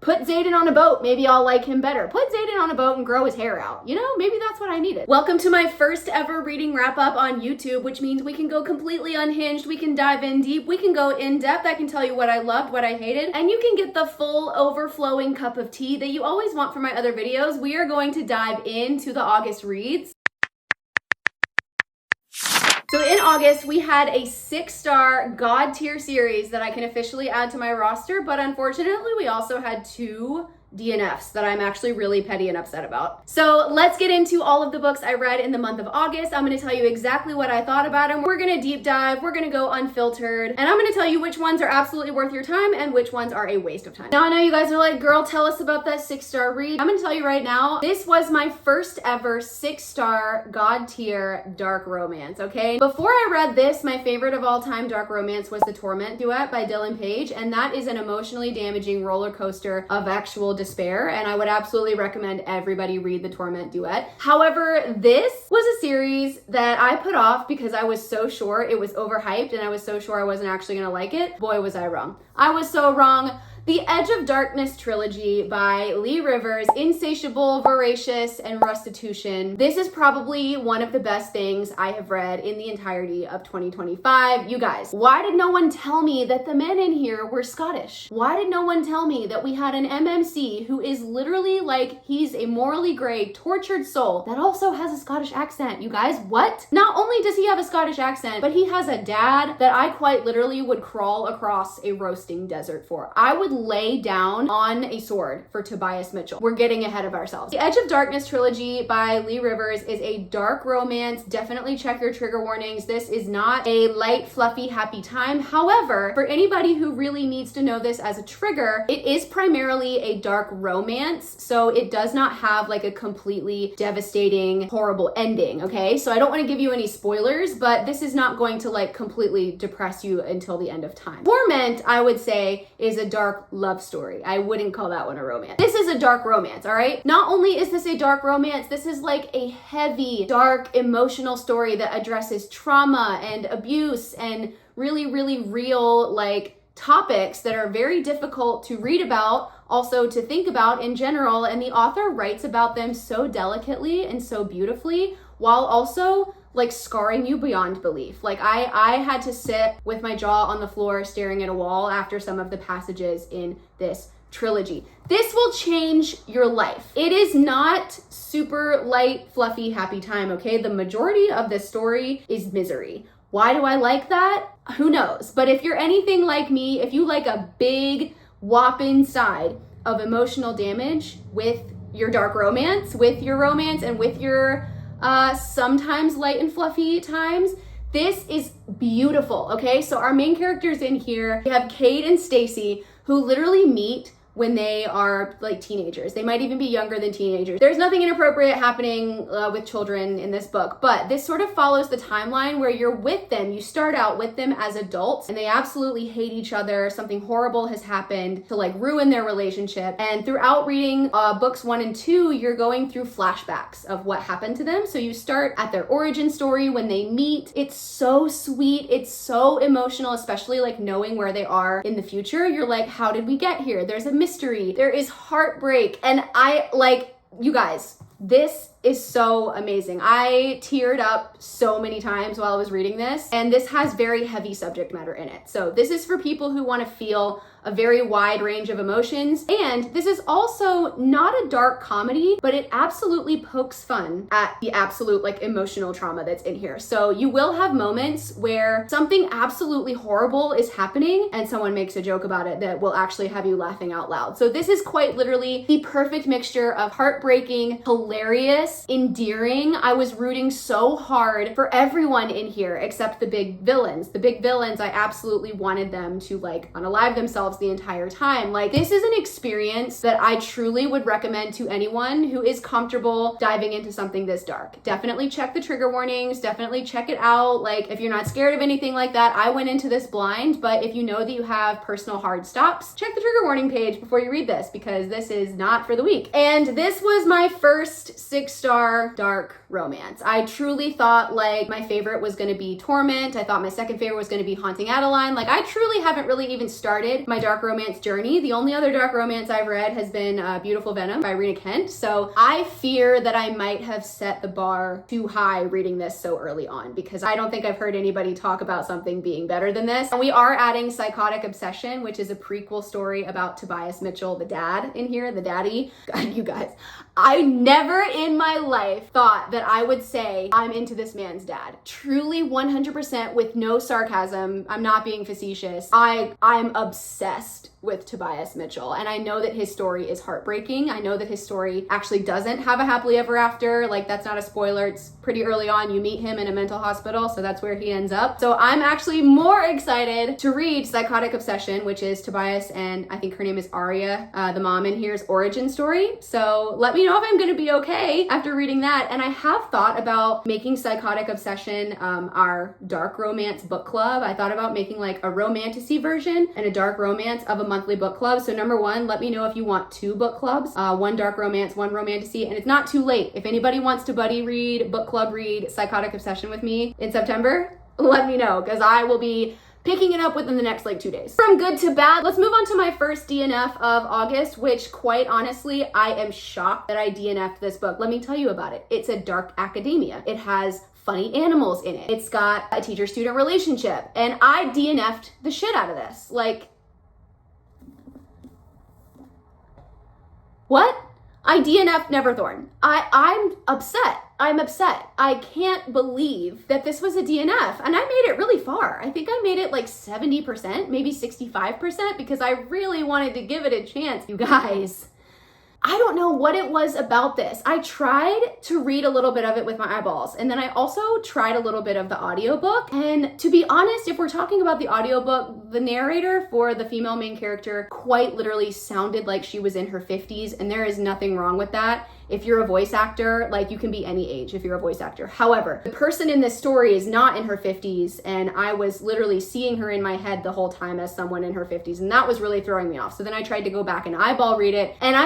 Put Xaden on a boat, maybe I'll like him better. Put Xaden on a boat and grow his hair out. You know, maybe that's what I needed. Welcome to my first ever reading wrap up on YouTube, which means we can go completely unhinged, we can dive in deep, we can go in depth, I can tell you what I loved, what I hated, and you can get the full overflowing cup of tea that you always want from my other videos. We are going to dive into the August reads. So in August, we had a 6-star God tier series that I can officially add to my roster, but unfortunately, we also had 2 DNFs that I'm actually really petty and upset about. So let's get into all of the books I read in the month of August. I'm gonna tell you exactly what I thought about them. We're gonna deep dive, we're gonna go unfiltered, and I'm gonna tell you which ones are absolutely worth your time and which ones are a waste of time. Now I know you guys are like, girl, tell us about that 6-star read. I'm gonna tell you right now, this was my first ever 6-star God tier dark romance, okay? Before I read this, my favorite of all time dark romance was The Torment duet by Dylan Page, and that is an emotionally damaging roller coaster of actual despair, and I would absolutely recommend everybody read The Torment duet. However, this was a series that I put off because I was so sure it was overhyped and I was so sure I wasn't actually gonna like it. Boy, was I wrong. I was so wrong. The Edge of Darkness trilogy by Lee Rivers, insatiable, voracious, and restitution. This is probably one of the best things I have read in the entirety of 2025. You guys, why did no one tell me that the men in here were Scottish? Why did no one tell me that we had an MMC who is literally like, he's a morally gray, tortured soul that also has a Scottish accent? You guys, what? Not only does he have a Scottish accent, but he has a dad that I quite literally would crawl across a roasting desert for. I would lay down on a sword for Tobias Mitchell. We're getting ahead of ourselves. The Edge of Darkness trilogy by Lee Rivers is a dark romance. Definitely check your trigger warnings. This is not a light, fluffy, happy time. However, for anybody who really needs to know this as a trigger, it is primarily a dark romance, so it does not have like a completely devastating, horrible ending, okay? So I don't want to give you any spoilers, but this is not going to like completely depress you until the end of time. Torment, I would say, is a dark love story. I wouldn't call that one a romance. This is a dark romance, all right? Not only is this a dark romance, this is like a heavy, dark, emotional story that addresses trauma and abuse and really, really real like topics that are very difficult to read about, also to think about in general, and the author writes about them so delicately and so beautifully while also like scarring you beyond belief. Like I had to sit with my jaw on the floor staring at a wall after some of the passages in this trilogy. This will change your life. It is not super light, fluffy, happy time, okay? The majority of this story is misery. Why do I like that? Who knows? But if you're anything like me, if you like a big whopping side of emotional damage with your dark romance, with your romance, and with your sometimes light and fluffy times, this is beautiful, okay? So our main characters in here, we have Cade and Stacy, who literally meet when they are like teenagers. They might even be younger than teenagers. There's nothing inappropriate happening with children in this book, but this sort of follows the timeline where you're with them. You start out with them as adults and they absolutely hate each other. Something horrible has happened to like ruin their relationship. And throughout reading books 1 and 2, you're going through flashbacks of what happened to them. So you start at their origin story when they meet. It's so sweet. It's so emotional, especially like knowing where they are in the future. You're like, how did we get here? There's a mystery, there is heartbreak, and I like, you guys, this is so amazing. I teared up so many times while I was reading this, and this has very heavy subject matter in it. So this is for people who want to feel a very wide range of emotions, and this is also not a dark comedy, but it absolutely pokes fun at the absolute like emotional trauma that's in here. So you will have moments where something absolutely horrible is happening and someone makes a joke about it that will actually have you laughing out loud. So this is quite literally the perfect mixture of heartbreaking, hilarious, endearing. I was rooting so hard for everyone in here except the big villains. The big villains, I absolutely wanted them to like unalive themselves the entire time. Like, this is an experience that I truly would recommend to anyone who is comfortable diving into something this dark. Definitely check the trigger warnings, definitely check it out. Like, if you're not scared of anything like that, I went into this blind, but if you know that you have personal hard stops, check the trigger warning page before you read this, because this is not for the weak. And this was my first 6-star dark romance. I truly thought like my favorite was going to be Torment. I thought my second favorite was going to be Haunting Adeline. Like, I truly haven't really even started my dark romance journey. The only other dark romance I've read has been Beautiful Venom by Rena Kent. So I fear that I might have set the bar too high reading this so early on, because I don't think I've heard anybody talk about something being better than this. And we are adding Psychotic Obsession, which is a prequel story about Tobias Mitchell, the dad in here, the daddy. God, you guys, I never in my life thought that I would say I'm into this man's dad. Truly 100% with no sarcasm. I'm not being facetious. I'm obsessed with Tobias Mitchell. And I know that his story is heartbreaking. I know that his story actually doesn't have a happily ever after. Like, that's not a spoiler. It's pretty early on. You meet him in a mental hospital, so that's where he ends up. So I'm actually more excited to read Psychotic Obsession, which is Tobias and I think her name is Aria, the mom in here's origin story. So let me know if I'm gonna be okay after reading that. And I have thought about making Psychotic Obsession our dark romance book club. I thought about making like a romantasy version and a dark romance of a monthly book club. So number one, let me know if you want 2 book clubs, one dark romance, one romantasy, and it's not too late. If anybody wants to buddy read, book club read Psychotic Obsession with me in September, let me know, because I will be picking it up within the next like 2 days. From good to bad, let's move on to my first DNF of August, which quite honestly, I am shocked that I DNF'd this book. Let me tell you about it. It's a dark academia. It has funny animals in it. It's got a teacher-student relationship, and I DNF'd the shit out of this. Like, what? I DNF'd Neverthorn. I'm upset. I'm upset. I can't believe that this was a DNF. And I made it really far. I think I made it like 70%, maybe 65%, because I really wanted to give it a chance. You guys, I don't know what it was about this. I tried to read a little bit of it with my eyeballs, and then I also tried a little bit of the audiobook. And to be honest, if we're talking about the audiobook, the narrator for the female main character quite literally sounded like she was in her 50s, and there is nothing wrong with that. If you're a voice actor, like, you can be any age if you're a voice actor. However, the person in this story is not in her 50s, and I was literally seeing her in my head the whole time as someone in her 50s, and that was really throwing me off. So then I tried to go back and eyeball read it, and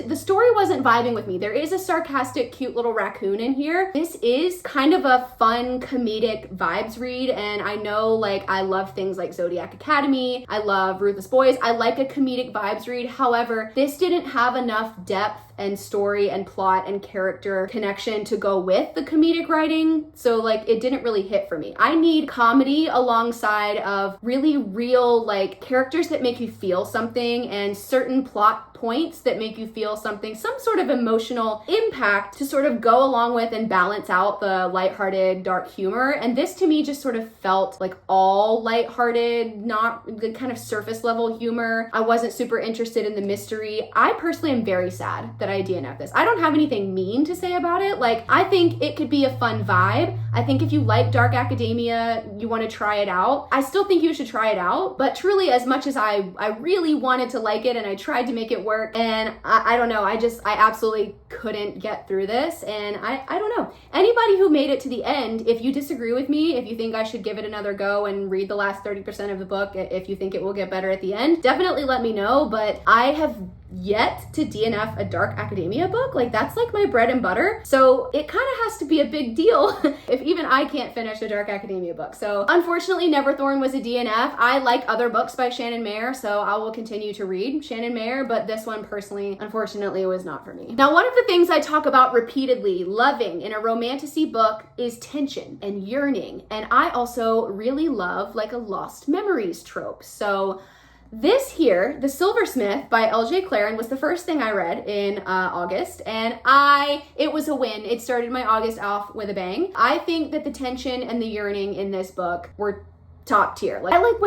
the story wasn't vibing with me. There is a sarcastic, cute little raccoon in here. This is kind of a fun, comedic vibes read, and I know, like, I love things like Zodiac Academy. I love Ruthless Boys. I like a comedic vibes read. However, this didn't have enough depth and story and plot and character connection to go with the comedic writing. So like, it didn't really hit for me. I need comedy alongside of really real, like, characters that make you feel something and certain plot points that make you feel something, some sort of emotional impact to sort of go along with and balance out the lighthearted dark humor. And this to me just sort of felt like all lighthearted, not the kind of surface level humor. I wasn't super interested in the mystery. I personally am very sad that I DNF this. I don't have anything mean to say about it. Like, I think it could be a fun vibe. I think if you like dark academia, you want to try it out. I still think you should try it out, but truly, as much as I really wanted to like it and I tried to make it work, and I don't know, I absolutely couldn't get through this. And I don't know, anybody who made it to the end, if you disagree with me, if you think I should give it another go and read the last 30% of the book, if you think it will get better at the end, definitely let me know. But I have yet to DNF a dark academia book. Like, that's like my bread and butter. So it kind of has to be a big deal if even I can't finish a dark academia book. So unfortunately, Neverthorn was a DNF. I like other books by Shannon Mayer, so I will continue to read Shannon Mayer, but this one personally, unfortunately, was not for me. Now, one of the things I talk about repeatedly loving in a romantasy book is tension and yearning. And I also really love like a lost memories trope. So this here, The Silversmith by L.J. Claren, was the first thing I read in August, and it was a win. It started my August off with a bang. I think that the tension and the yearning in this book were top tier. Like, I like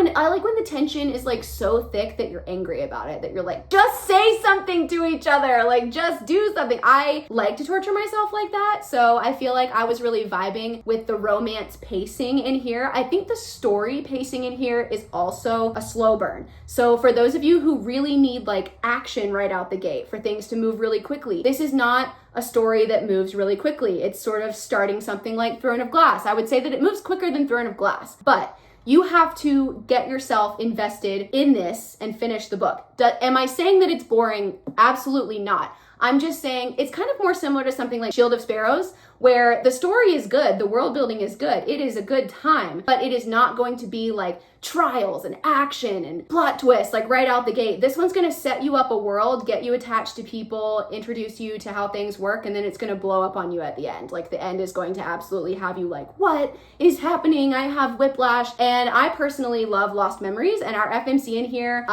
when the tension is like so thick that you're angry about it, that you're like, just say something to each other, like, just do something. I like to torture myself like that, so I feel like I was really vibing with the romance pacing in here. I think the story pacing in here is also a slow burn. So for those of you who really need like action right out the gate, for things to move really quickly, this is not a story that moves really quickly. It's sort of starting something like Throne of Glass. I would say that it moves quicker than Throne of Glass, but you have to get yourself invested in this and finish the book. Am I saying that it's boring? Absolutely not. I'm just saying it's kind of more similar to something like Shield of Sparrows, where the story is good, the world building is good, it is a good time, but it is not going to be like trials and action and plot twists like right out the gate. This one's gonna set you up a world, get you attached to people, introduce you to how things work, and then it's gonna blow up on you at the end. Like the end is going to absolutely have you like, what is happening? I have whiplash. And I personally love Lost Memories, and our FMC in here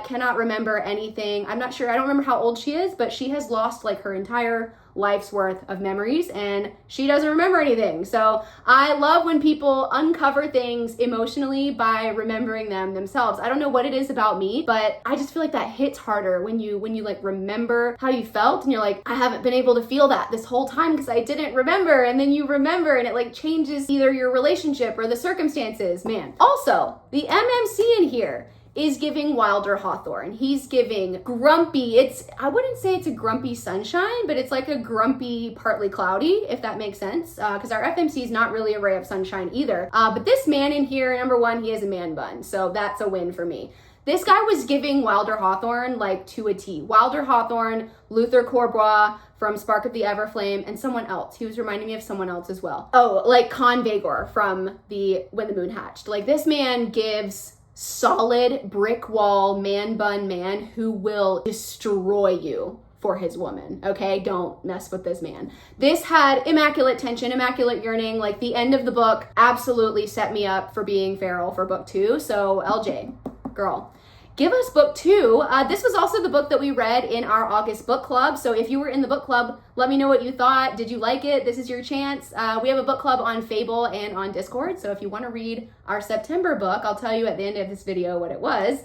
cannot remember anything. I'm not sure, I don't remember how old she is, but she has lost like her entire life's worth of memories and she doesn't remember anything. So I love when people uncover things emotionally by remembering them themselves. I don't know what it is about me, but I just feel like that hits harder when you like remember how you felt and you're like, I haven't been able to feel that this whole time because I didn't remember, and then you remember and it like changes either your relationship or the circumstances. Man. Also, the MMC in here is giving Wilder Hawthorne. He's giving grumpy. I wouldn't say it's a grumpy sunshine, but it's like a grumpy partly cloudy, if that makes sense. Because our FMC is not really a ray of sunshine either. But this man in here, number one, he has a man bun. So that's a win for me. This guy was giving Wilder Hawthorne like to a T. Wilder Hawthorne, Luther Corbois from Spark of the Everflame, and someone else. He was reminding me of someone else as well. Oh, like Con Vagor from When the Moon Hatched. Like this man gives solid brick wall man bun man who will destroy you for his woman. Okay, don't mess with this man. This had immaculate tension, immaculate yearning. Like the end of the book absolutely set me up for being feral for book 2. So LJ, girl, give us book 2. This was also the book that we read in our August book club. So if you were in the book club, let me know what you thought. Did you like it? This is your chance. We have a book club on Fable and on Discord. So if you want to read our September book, I'll tell you at the end of this video what it was.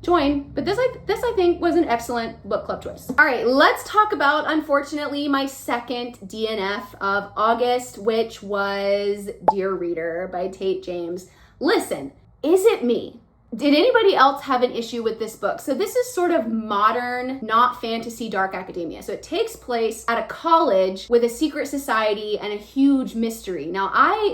Join. But this I think was an excellent book club choice. All right, let's talk about, unfortunately, my second DNF of August, which was Dear Reader by Tate James. Listen, is it me? Did anybody else have an issue with this book? So this is sort of modern, not fantasy, dark academia. So it takes place at a college with a secret society and a huge mystery. Now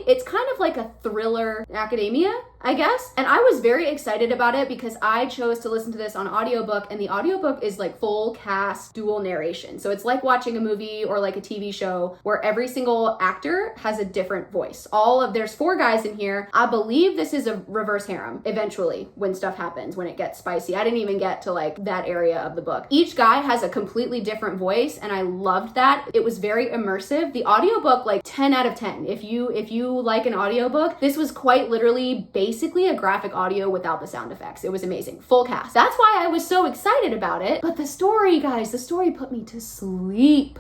it's kind of like a thriller academia, I guess. And I was very excited about it because I chose to listen to this on audiobook, and the audiobook is like full cast dual narration. So it's like watching a movie or like a TV show where every single actor has a different voice. There's 4 guys in here. I believe this is a reverse harem eventually when stuff happens, when it gets spicy. I didn't even get to like that area of the book. Each guy has a completely different voice, and I loved that. It was very immersive. The audiobook, like 10 out of 10. If you like an audiobook, this was quite literally basically a graphic audio without the sound effects. It was amazing. Full cast. That's why I was so excited about it. But the story, guys, the story put me to sleep.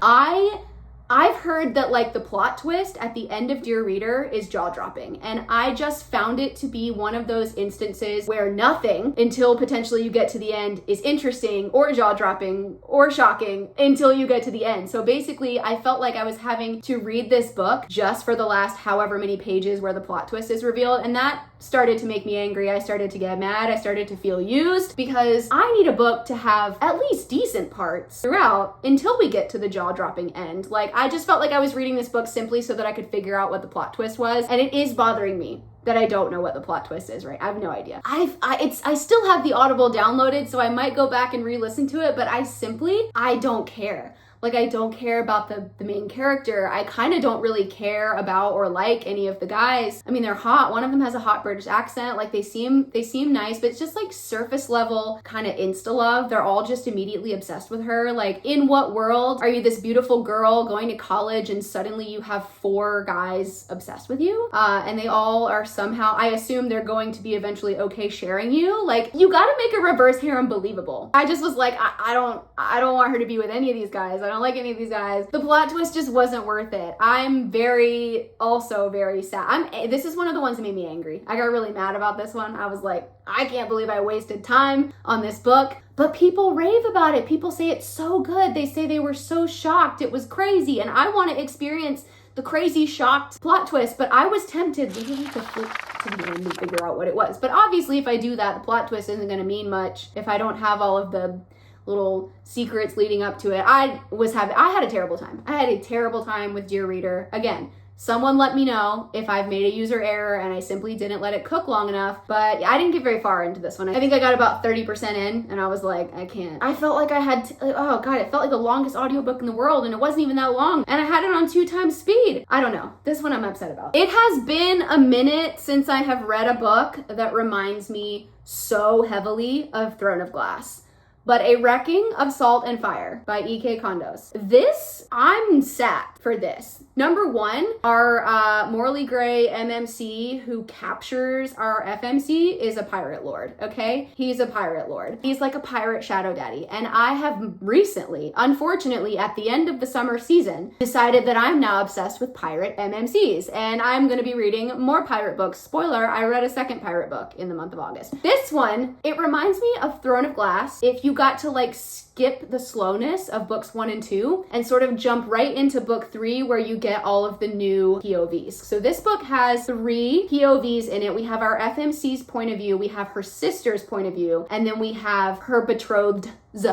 I've heard that like the plot twist at the end of Dear Reader is jaw-dropping, and I just found it to be one of those instances where nothing until potentially you get to the end is interesting or jaw-dropping or shocking until you get to the end. So basically I felt like I was having to read this book just for the last however many pages where the plot twist is revealed, and that started to make me angry. I started to get mad. I started to feel used because I need a book to have at least decent parts throughout until we get to the jaw-dropping end. Like I just felt like I was reading this book simply so that I could figure out what the plot twist was, and it is bothering me that I don't know what the plot twist is, right? I have no idea. I still have the Audible downloaded, so I might go back and re-listen to it, but I don't care. Like, I don't care about the main character. I kind of don't really care about or like any of the guys. I mean, they're hot. One of them has a hot British accent. Like, they seem nice, but it's just like surface level kind of insta love. They're all just immediately obsessed with her. Like, in what world are you this beautiful girl going to college and suddenly you have 4 guys obsessed with you? And they all are somehow, I assume they're going to be eventually okay sharing you. Like, you gotta make a reverse harem believable. I just was like, I don't want her to be with any of these guys. I don't like any of these guys. The plot twist just wasn't worth it. I'm also very sad. This is one of the ones that made me angry. I got really mad about this one. I was like, I can't believe I wasted time on this book. But people rave about it. People say it's so good. They say they were so shocked. It was crazy. And I want to experience the crazy shocked plot twist, but I was tempted literally to flip to the end and figure out what it was. But obviously if I do that, the plot twist isn't going to mean much if I don't have all of the little secrets leading up to it. I had a terrible time. I had a terrible time with Dear Reader. Again, Someone let me know if I've made a user error and I simply didn't let it cook long enough. But I didn't get very far into this one. I think I got about 30% in and I was like, I can't. I felt like I had, oh God, it felt like the longest audiobook in the world and it wasn't even that long. And I had it on 2 times speed. I don't know. This one I'm upset about. It has been a minute since I have read a book that reminds me so heavily of Throne of Glass. But A Wrecking of Salt and Fire by E.K. Kondos. This, I'm sad for this. Number one, our morally gray MMC who captures our FMC is a pirate lord, okay? He's a pirate lord. He's like a pirate shadow daddy. And I have recently, unfortunately, at the end of the summer season, decided that I'm now obsessed with pirate MMCs. And I'm gonna be reading more pirate books. Spoiler, I read a second pirate book in the month of August. This one, it reminds me of Throne of Glass. If you got to like skip the slowness of books 1 and 2 and sort of jump right into book 3 where you get all of the new POVs. So this book has 3 POVs in it. We have our FMC's point of view, we have her sister's point of view, and then we have her betrothed's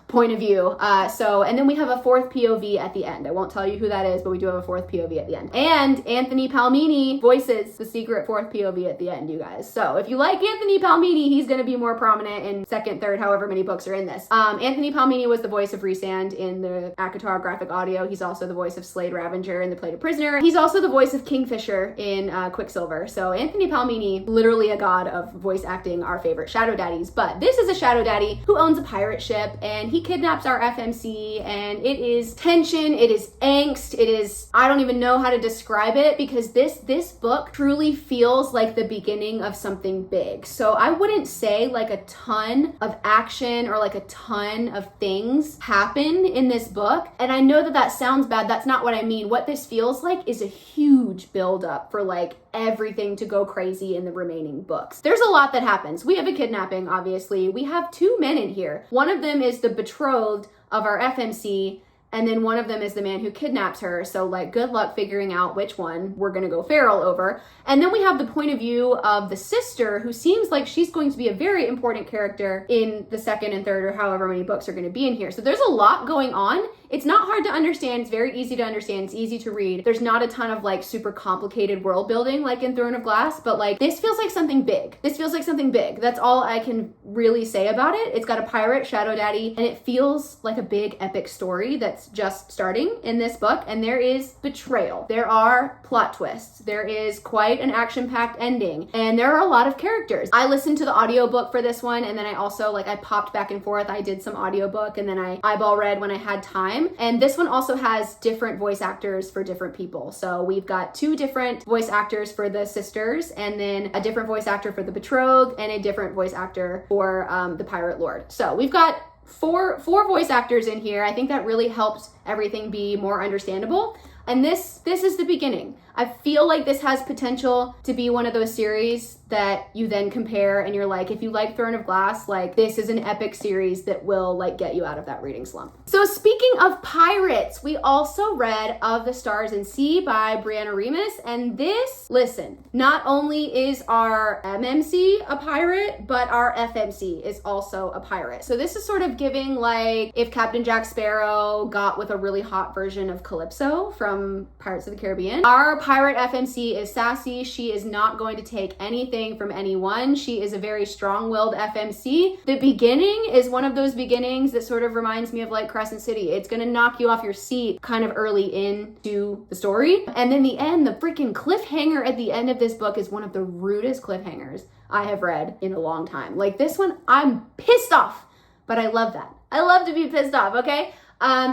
point of view. And then we have a 4th POV at the end. I won't tell you who that is, but we do have a 4th POV at the end. And Anthony Palmini voices the secret 4th POV at the end, you guys. So if you like Anthony Palmini, he's going to be more prominent in 2nd, 3rd, however many books are in this. Anthony Palmini was the voice of Rhysand in the ACOTAR graphic audio. He's also the voice of Slade Ravager in The Played a Prisoner. He's also the voice of Kingfisher in Quicksilver. So Anthony Palmini, literally a god of voice acting, our favorite shadow daddies. But this is a shadow daddy who owns a pirate ship and he kidnaps our FMC, and it is tension, it is angst, it is, I don't even know how to describe it because this book truly feels like the beginning of something big. So I wouldn't say like a ton of action or like a ton of things happen in this book. And I know that that sounds bad. That's not what I mean. What this feels like is a huge buildup for like everything to go crazy in the remaining books. There's a lot that happens. We have a kidnapping, obviously. We have 2 men in here. One of them is the betrothed of our FMC, and then one of them is the man who kidnaps her. So like, good luck figuring out which one we're gonna go feral over. And then we have the point of view of the sister, who seems like she's going to be a very important character in the 2nd and 3rd or however many books are gonna be in here. So there's a lot going on. It's not hard to understand. It's very easy to understand. It's easy to read. There's not a ton of like super complicated world building like in Throne of Glass, but like this feels like something big. This feels like something big. That's all I can really say about it. It's got a pirate shadow daddy and it feels like a big epic story that's just starting in this book. And there is betrayal. There are plot twists. There is quite an action-packed ending. And there are a lot of characters. I listened to the audiobook for this one and then I also I popped back and forth. I did some audiobook and then I eyeball read when I had time. And this one also has different voice actors for different people. So we've got 2 different voice actors for the sisters, and then a different voice actor for the betrothed, and a different voice actor for the pirate lord. So we've got four voice actors in here. I think that really helps everything be more understandable. And this is the beginning. I feel like this has potential to be one of those series that you then compare and you're like, if you like Throne of Glass, like this is an epic series that will like get you out of that reading slump. So speaking of pirates, we also read Of the Stars and Sea by Brianna Remus. And this, listen, not only is our MMC a pirate, but our FMC is also a pirate. So this is sort of giving like if Captain Jack Sparrow got with a really hot version of Calypso from Pirates of the Caribbean. Our pirate FMC is sassy. She is not going to take anything from anyone. She is a very strong-willed FMC. The beginning is one of those beginnings that sort of reminds me of like Crescent City. It's gonna knock you off your seat kind of early into the story. And then the end, the freaking cliffhanger at the end of this book is one of the rudest cliffhangers I have read in a long time. Like this one, I'm pissed off, but I love that. I love to be pissed off, okay?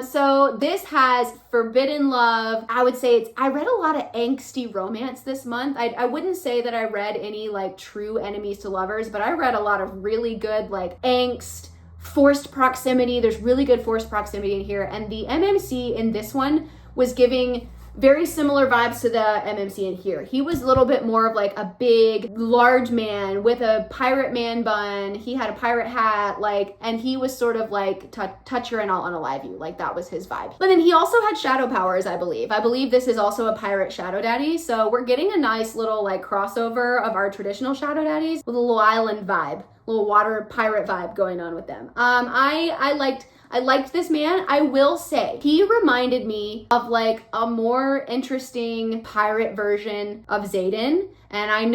So this has forbidden love. I would say I read a lot of angsty romance this month. I wouldn't say that I read any like true enemies to lovers, but I read a lot of really good like angst, forced proximity. There's really good forced proximity in here. And the MMC in this one was giving very similar vibes to the MMC in here. He was a little bit more of like a big, large man with a pirate man bun. He had a pirate hat, like, and he was sort of like touch her and I'll unalive you. Like that was his vibe. But then he also had shadow powers, I believe. I believe this is also a pirate shadow daddy. So we're getting a nice little like crossover of our traditional shadow daddies with a little island vibe, little water pirate vibe going on with them. I liked this man. I will say he reminded me of like a more interesting pirate version of Xaden. And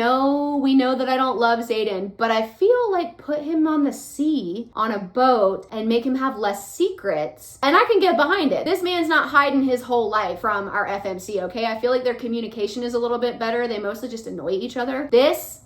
we know that I don't love Xaden, but I feel like put him on the sea on a boat and make him have less secrets, and I can get behind it. This man's not hiding his whole life from our FMC, okay? I feel like their communication is a little bit better. They mostly just annoy each other. This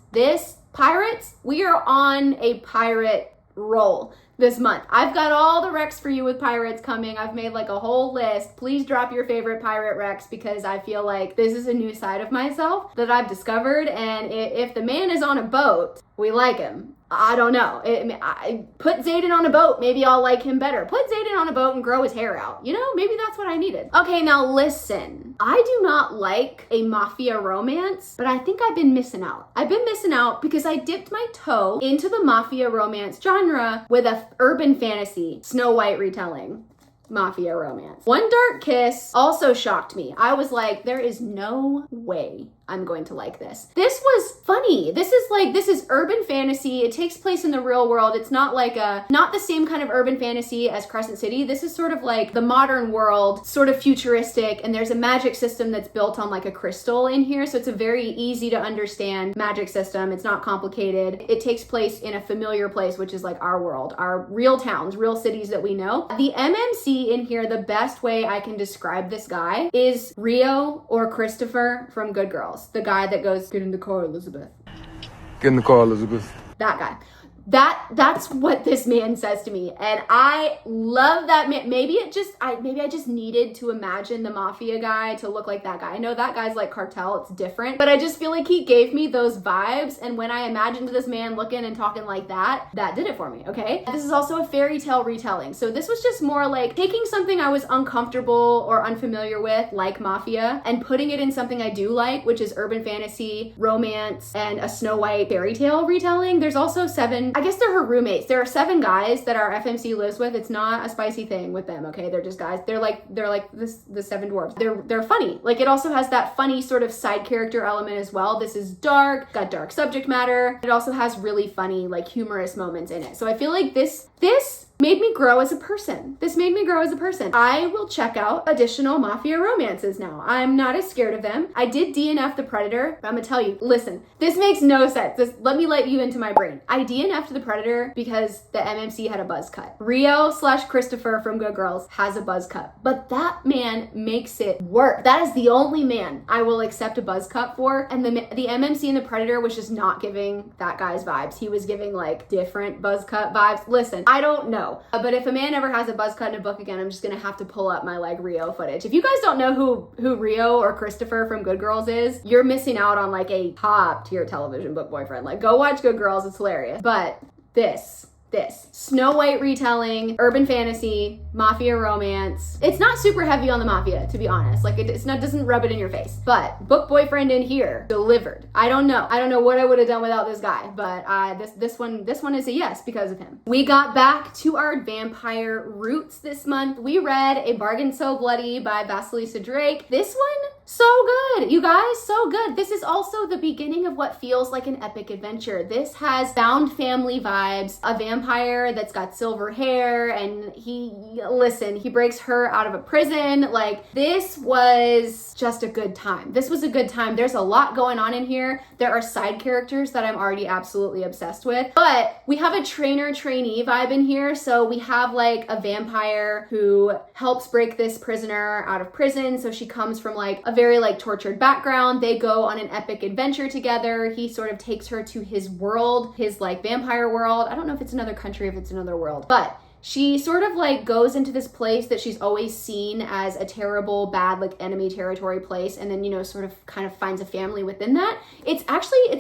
pirates, we are on a pirate roll this month. I've got all the recs for you with pirates coming. I've made like a whole list. Please drop your favorite pirate recs because I feel like this is a new side of myself that I've discovered. And if the man is on a boat, we like him. I don't know. I put Xaden on a boat. Maybe I'll like him better. Put Xaden on a boat and grow his hair out. You know, maybe that's what I needed. Okay, now listen. I do not like a mafia romance, but I think I've been missing out. I've been missing out because I dipped my toe into the mafia romance genre with a urban fantasy Snow White retelling. Mafia romance. One Dark Kiss also shocked me. I was like, there is no way I'm going to like this. This was funny. This is urban fantasy. It takes place in the real world. It's not the same kind of urban fantasy as Crescent City. This is sort of like the modern world, sort of futuristic, and there's a magic system that's built on like a crystal in here. So it's a very easy to understand magic system. It's not complicated. It takes place in a familiar place, which is like our world, our real towns, real cities that we know. The MMC in here, the best way I can describe this guy is Rio or Christopher from Good Girls. The guy that goes, "Get in the car, Elizabeth." Get in the car, Elizabeth. That guy. That's what this man says to me, and I love that man. Maybe I just needed to imagine the mafia guy to look like that guy. I know that guy's like Cartel, it's different, but I just feel like he gave me those vibes, and when I imagined this man looking and talking like that did it for me, okay? This is also a fairy tale retelling, so this was just more like taking something I was uncomfortable or unfamiliar with, like mafia, and putting it in something I do like, which is urban fantasy, romance, and a Snow White fairy tale retelling. There's also I guess they're her roommates. There are 7 guys that our FMC lives with. It's not a spicy thing with them, okay? They're just guys. They're like the 7 dwarves. They're funny. Like, it also has that funny sort of side character element as well. This is dark, got dark subject matter. It also has really funny, like, humorous moments in it. So I feel like this made me grow as a person. This made me grow as a person. I will check out additional mafia romances now. I'm not as scared of them. I did DNF the Predator, but I'm gonna tell you, listen, this makes no sense. Let me let you into my brain. I DNF'd the Predator because the MMC had a buzz cut. Rio/Christopher from Good Girls has a buzz cut, but that man makes it work. That is the only man I will accept a buzz cut for, and the MMC and the Predator was just not giving that guy's vibes. He was giving like different buzz cut vibes. Listen, I don't know. But if a man ever has a buzz cut in a book again, I'm just gonna have to pull up my like Rio footage. If you guys don't know who Rio or Christopher from Good Girls is, you're missing out on like a top tier television book boyfriend. Like, go watch Good Girls, it's hilarious. But this Snow White retelling, urban fantasy, mafia romance. It's not super heavy on the mafia, to be honest. Like, doesn't rub it in your face. But book boyfriend in here delivered. I don't know what I would have done without this guy, but this one is a yes because of him. We got back to our vampire roots this month. We read A Bargain So Bloody by Vasilisa Drake. This one, so good, you guys, so good. This is also the beginning of what feels like an epic adventure. This has found family vibes, a vampire that's got silver hair, and he breaks her out of a prison. Like, this was just a good time. This was a good time. There's a lot going on in here. There are side characters that I'm already absolutely obsessed with, but we have a trainer-trainee vibe in here. So we have like a vampire who helps break this prisoner out of prison. So she comes from like a very like tortured background. They go on an epic adventure together. He sort of takes her to his world, his like vampire world. I don't know if it's another country, if it's another world, but she sort of like goes into this place that she's always seen as a terrible, bad, like enemy territory place, and then, you know, sort of kind of finds a family within that. It's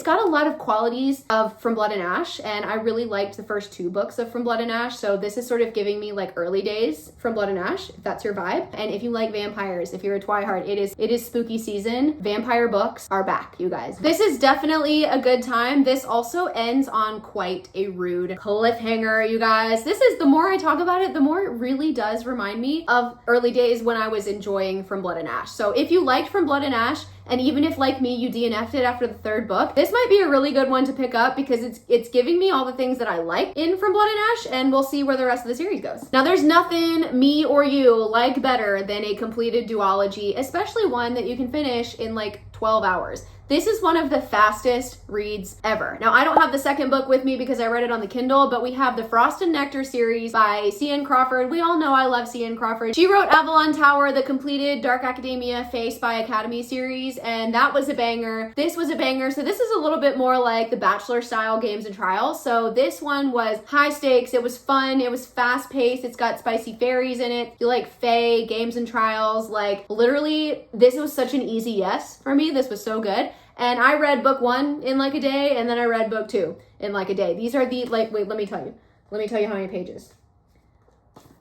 got a lot of qualities of From Blood and Ash, and I really liked the first 2 books of From Blood and Ash, so this is sort of giving me like early days From Blood and Ash, if that's your vibe. And if you like vampires, if you're a Twihard, it is spooky season. Vampire books are back, you guys. This is definitely a good time. This also ends on quite a rude cliffhanger, you guys. This is the more more I talk about it, the more it really does remind me of early days when I was enjoying From Blood and Ash. So if you liked From Blood and Ash, and even if, like me, you DNF'd it after the third book, this might be a really good one to pick up because it's giving me all the things that I like in From Blood and Ash, and we'll see where the rest of the series goes. Now, there's nothing me or you like better than a completed duology, especially one that you can finish in like 12 hours. This is one of the fastest reads ever. Now, I don't have the second book with me because I read it on the Kindle, but we have the Frost and Nectar series by C.N. Crawford. We all know I love C.N. Crawford. She wrote Avalon Tower, the completed Dark Academia Face by Academy series, and that was a banger. This was a banger. So this is a little bit more like the Bachelor style Games and Trials. So this one was high stakes. It was fun. It was fast paced. It's got spicy fairies in it. You like Fae, Games and Trials. Like literally, this was such an easy yes for me. This was so good. And I read book 1 in like a day, and then I read book 2 in like a day. These are the, like, wait, let me tell you how many pages.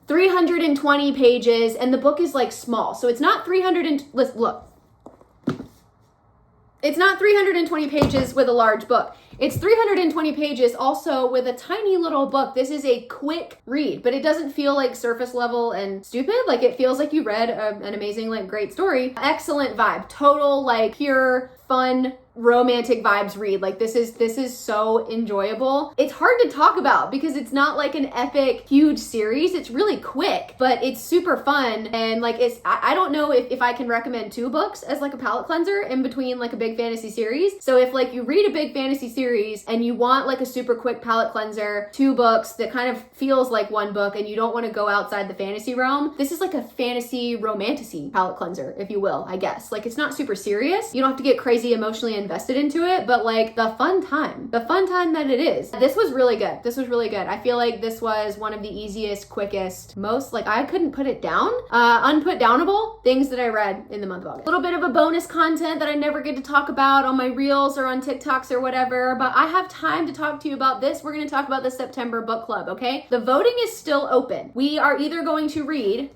320 pages, and the book is like small. So it's not 300 look. It's not 320 pages with a large book. It's 320 pages also with a tiny little book. This is a quick read, but it doesn't feel like surface level and stupid. Like it feels like you read an amazing, like great story. Excellent vibe. Total, like pure, fun, romantic vibes read. Like this is so enjoyable. It's hard to talk about because it's not like an epic, huge series. It's really quick, but it's super fun. And like I don't know if I can recommend 2 books as like a palate cleanser in between like a big fantasy series. So if like you read a big fantasy series and you want like a super quick palate cleanser, 2 books that kind of feels like one book and you don't want to go outside the fantasy realm, this is like a fantasy romantasy palate cleanser, if you will, I guess. Like it's not super serious. You don't have to get crazy emotionally invested into it, but like the fun time that it is. This was really good. I feel like this was one of the easiest, quickest, most, like I couldn't put it down, unput downable things that I read in the month of August. A little bit of a bonus content that I never get to talk about on my reels or on TikToks or whatever, but I have time to talk to you about this. We're going to talk about the September book club, okay? The voting is still open. We are either going to read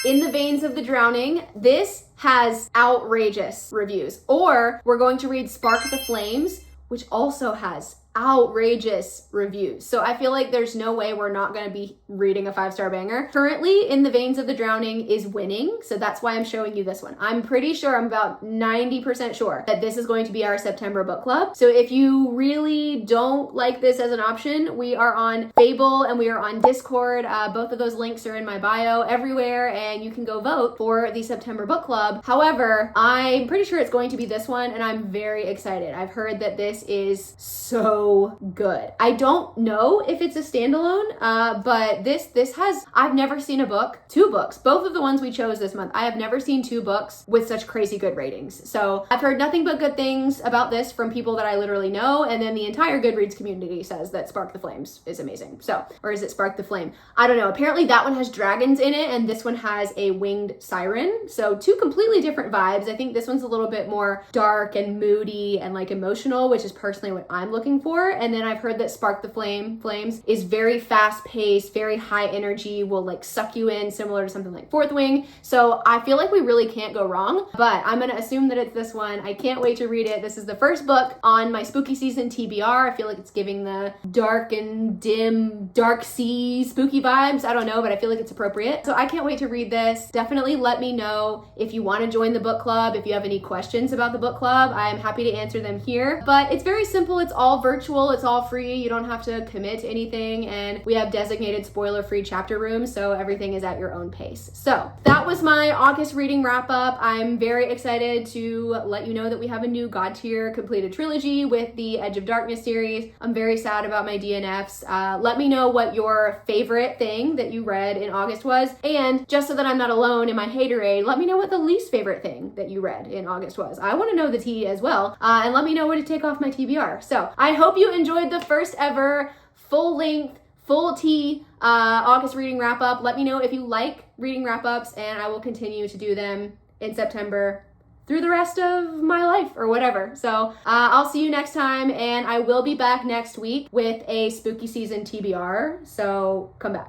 In the Veins of the Drowning. This has outrageous reviews. Or we're going to read Spark the Flames, which also has outrageous reviews. So I feel like there's no way we're not going to be reading a 5-star banger. Currently, In the Veins of the Drowning is winning, so that's why I'm showing you this one. I'm pretty sure, I'm about 90% sure that this is going to be our September book club. So if you really don't like this as an option, we are on Fable and we are on Discord. Both of those links are in my bio everywhere, and you can go vote for the September book club. However, I'm pretty sure it's going to be this one, and I'm very excited. I've heard that this is so good. I don't know if it's a standalone, but this has, I've never seen 2 books, both of the ones we chose this month. I have never seen 2 books with such crazy good ratings. So I've heard nothing but good things about this from people that I literally know, and then the entire Goodreads community says that Spark the Flames is amazing. So, or is it Spark the Flame? I don't know. Apparently that one has dragons in it, and this one has a winged siren. So 2 completely different vibes. I think this one's a little bit more dark and moody and like emotional, which is personally what I'm looking for. And then I've heard that Spark the Flames is very fast paced, very high energy, will like suck you in, similar to something like Fourth Wing. So I feel like we really can't go wrong, but I'm gonna assume that it's this one. I can't wait to read it. This is the first book on my spooky season TBR. I feel like it's giving the dark and dim, dark sea spooky vibes. I don't know, but I feel like it's appropriate. So I can't wait to read this. Definitely let me know if you want to join the book club, if you have any questions about the book club. I'm happy to answer them here, but it's very simple. It's all virtual. It's all free. You don't have to commit to anything, and we have designated spoiler-free chapter rooms, so everything is at your own pace. So that was my August reading wrap-up. I'm very excited to let you know that we have a new God tier completed trilogy with the Edge of Darkness series. I'm very sad about my DNFs. Let me know what your favorite thing that you read in August was, and just so that I'm not alone in my haterade, let me know what the least favorite thing that you read in August was. I want to know the tea as well, and let me know where to take off my TBR. So I hope you enjoyed the first ever full-length, full tea August reading wrap-up. Let me know if you like reading wrap-ups, and I will continue to do them in September through the rest of my life or whatever. So I'll see you next time, and I will be back next week with a spooky season TBR, so come back.